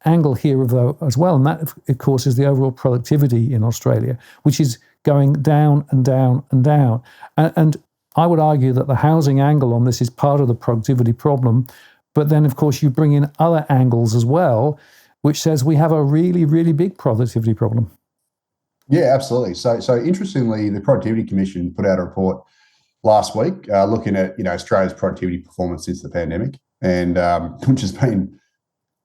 angle here though as well, and that of course is the overall productivity in Australia, which is going down and down and down. And I would argue that the housing angle on this is part of the productivity problem. But then, of course, you bring in other angles as well, which says we have a really, really big productivity problem. Yeah, absolutely. So interestingly, the Productivity Commission put out a report last week looking at Australia's productivity performance since the pandemic, and which has been,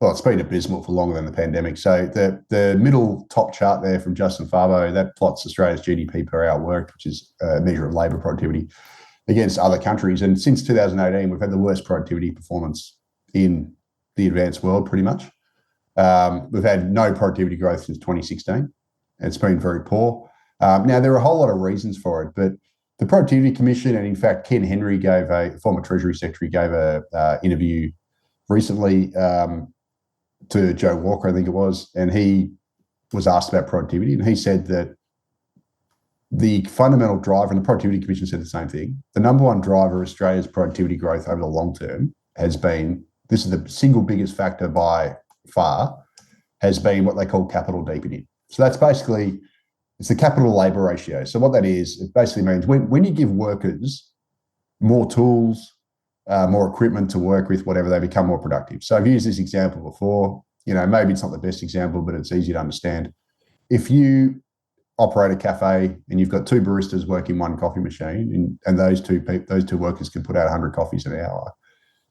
well, it's been abysmal for longer than the pandemic. So the middle top chart there from Justin Fabo, that plots Australia's GDP per hour worked, which is a measure of labour productivity, against other countries. And since 2018, we've had the worst productivity performance in the advanced world, pretty much. We've had no productivity growth since 2016. It's been very poor. Now, there are a whole lot of reasons for it, but the Productivity Commission, and in fact, Ken Henry, former Treasury Secretary, gave an interview recently to Joe Walker, I think it was, and he was asked about productivity, and he said that the fundamental driver, and the Productivity Commission said the same thing, the number one driver of Australia's productivity growth over the long term has been, this is the single biggest factor by far, has been what they call capital deepening. So that's basically, it's the capital labour ratio. So what that is, it basically means when you give workers more tools, more equipment to work with, whatever, they become more productive. So I've used this example before, maybe it's not the best example, but it's easy to understand. If you operate a cafe and you've got two baristas working one coffee machine, and those two workers can put out 100 coffees an hour.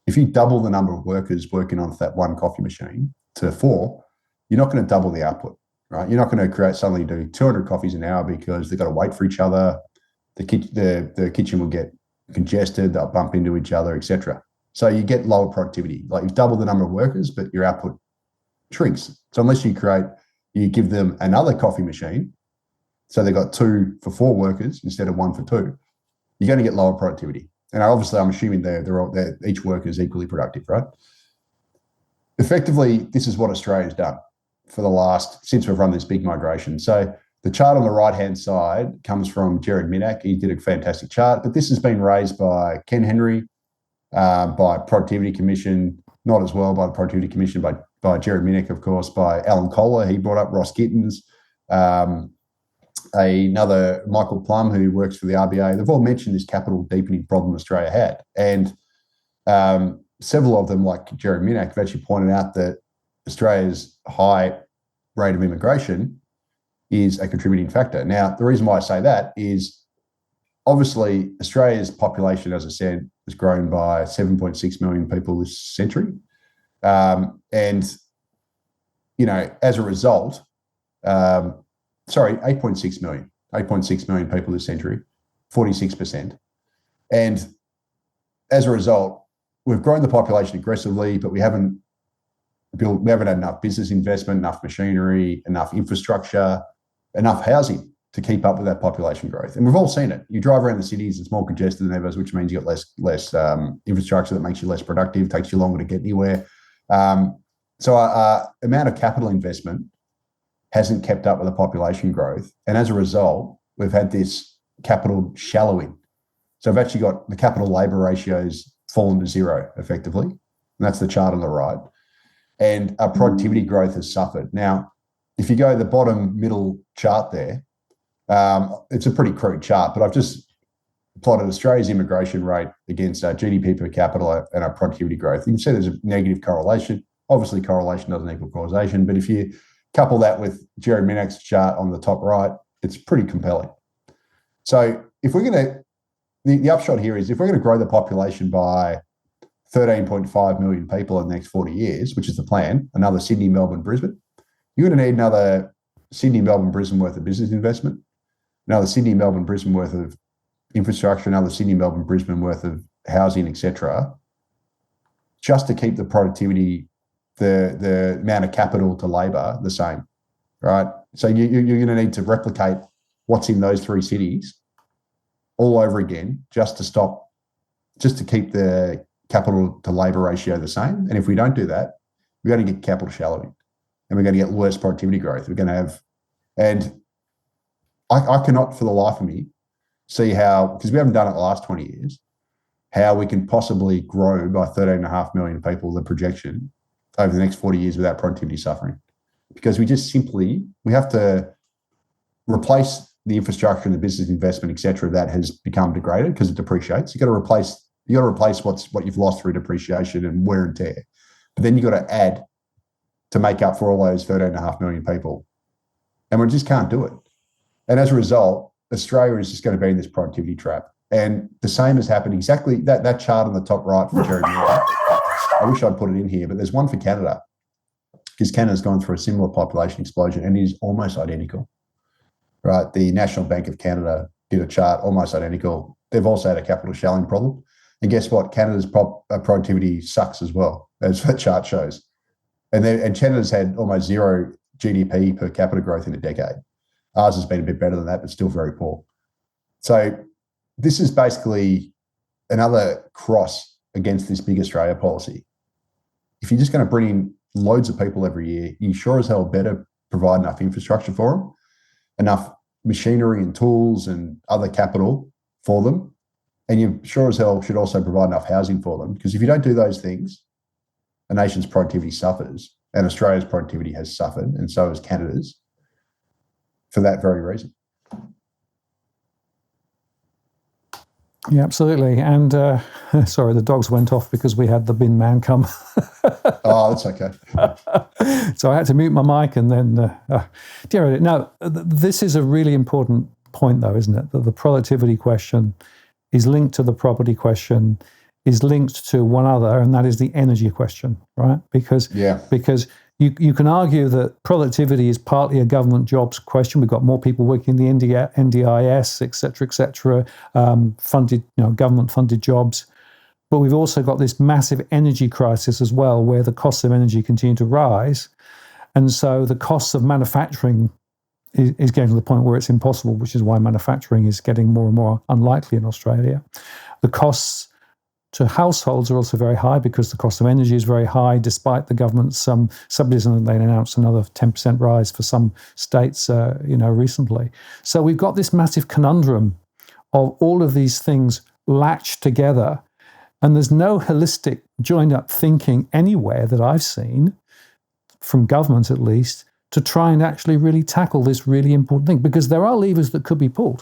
If you double the number of workers working on that one coffee machine to 4, you're not going to double the output, right? You're not going to suddenly do 200 coffees an hour because they've got to wait for each other. The kitchen will get congested, they'll bump into each other, etc. So you get lower productivity. Like, you've doubled the number of workers, but your output shrinks. So unless you give them another coffee machine, so they've got 2 for 4 workers instead of 1 for 2, you're going to get lower productivity. And obviously, I'm assuming they're each worker is equally productive, right? Effectively, this is what Australia's done since we've run this big migration. So the chart on the right-hand side comes from Jared Minack. He did a fantastic chart, but this has been raised by Ken Henry, by Productivity Commission, not as well by the Productivity Commission, by Jared Minack, of course, by Alan Kohler. He brought up Ross Gittins, another Michael Plum, who works for the RBA. They've all mentioned this capital deepening problem Australia had. And several of them, like Jared Minack, have actually pointed out that Australia's high rate of immigration is a contributing factor. Now, the reason why I say that is, obviously, Australia's population, as I said, has grown by 7.6 million people this century. And, as a result, 8.6 million people this century, 46%. And as a result, we've grown the population aggressively, but we haven't had enough business investment, enough machinery, enough infrastructure, enough housing to keep up with that population growth. And we've all seen it. You drive around the cities, it's more congested than ever, which means you've got less infrastructure that makes you less productive, takes you longer to get anywhere. So our amount of capital investment hasn't kept up with the population growth. And as a result, we've had this capital shallowing. So we've actually got the capital labour ratios fallen to 0 effectively. And that's the chart on the right. And our productivity growth has suffered. Now, if you go to the bottom middle chart there, it's a pretty crude chart, but I've just plotted Australia's immigration rate against our GDP per capita and our productivity growth. You can see there's a negative correlation. Obviously, correlation doesn't equal causation, but if you couple that with Jared Minack's chart on the top right, it's pretty compelling. So if we're going to, the upshot here is, if we're going to grow the population by 13.5 million people in the next 40 years, which is the plan, another Sydney, Melbourne, Brisbane, you're going to need another Sydney, Melbourne, Brisbane worth of business investment, another Sydney, Melbourne, Brisbane worth of infrastructure, another Sydney, Melbourne, Brisbane worth of housing, etc., just to keep the productivity, the amount of capital to labour the same, right? So you're going to need to replicate what's in those 3 cities all over again just to keep the capital to labour ratio the same. And if we don't do that, we're going to get capital shallowing and we're going to get worse productivity growth. We're going to have, and I cannot for the life of me see how, because we haven't done it the last 20 years, how we can possibly grow by 13.5 million people, the projection, over the next 40 years without productivity suffering, because we have to replace the infrastructure and the business investment, et cetera, that has become degraded because it depreciates. You got to replace what you've lost through depreciation and wear and tear. But then you got to add to make up for all those 13.5 million people. And we just can't do it. And as a result, Australia is just going to be in this productivity trap. And the same has happened exactly, that chart on the top right from Jeremy Moore, I wish I'd put it in here, but there's one for Canada, because Canada's gone through a similar population explosion and it is almost identical, right? The National Bank of Canada did a chart almost identical. They've also had a capital shelling problem. And guess what? Canada's productivity sucks as well, as that chart shows. And Canada's had almost zero GDP per capita growth in a decade. Ours has been a bit better than that, but still very poor. So this is basically another cross against this big Australia policy. If you're just going to bring in loads of people every year, you sure as hell better provide enough infrastructure for them, enough machinery and tools and other capital for them. And you sure as hell should also provide enough housing for them, because if you don't do those things, a nation's productivity suffers, and Australia's productivity has suffered, and so has Canada's, for that very reason. Yeah, absolutely. And sorry, the dogs went off because we had the bin man come. Oh, that's okay. So I had to mute my mic and then deal with it. Now, this is a really important point, though, isn't it? That the productivity question is linked to the property question, is linked to one other, and that is the energy question, right? Because you can argue that productivity is partly a government jobs question. We've got more people working in the NDIS, et cetera, funded, government-funded jobs. But we've also got this massive energy crisis as well, where the costs of energy continue to rise. And so the costs of manufacturing is getting to the point where it's impossible, which is why manufacturing is getting more and more unlikely in Australia. The costs to households are also very high because the cost of energy is very high, despite the government's subsidies, and they announced another 10% rise for some states, recently. So we've got this massive conundrum of all of these things latched together, and there's no holistic, joined-up thinking anywhere that I've seen, from government at least, to try and actually really tackle this really important thing, because there are levers that could be pulled.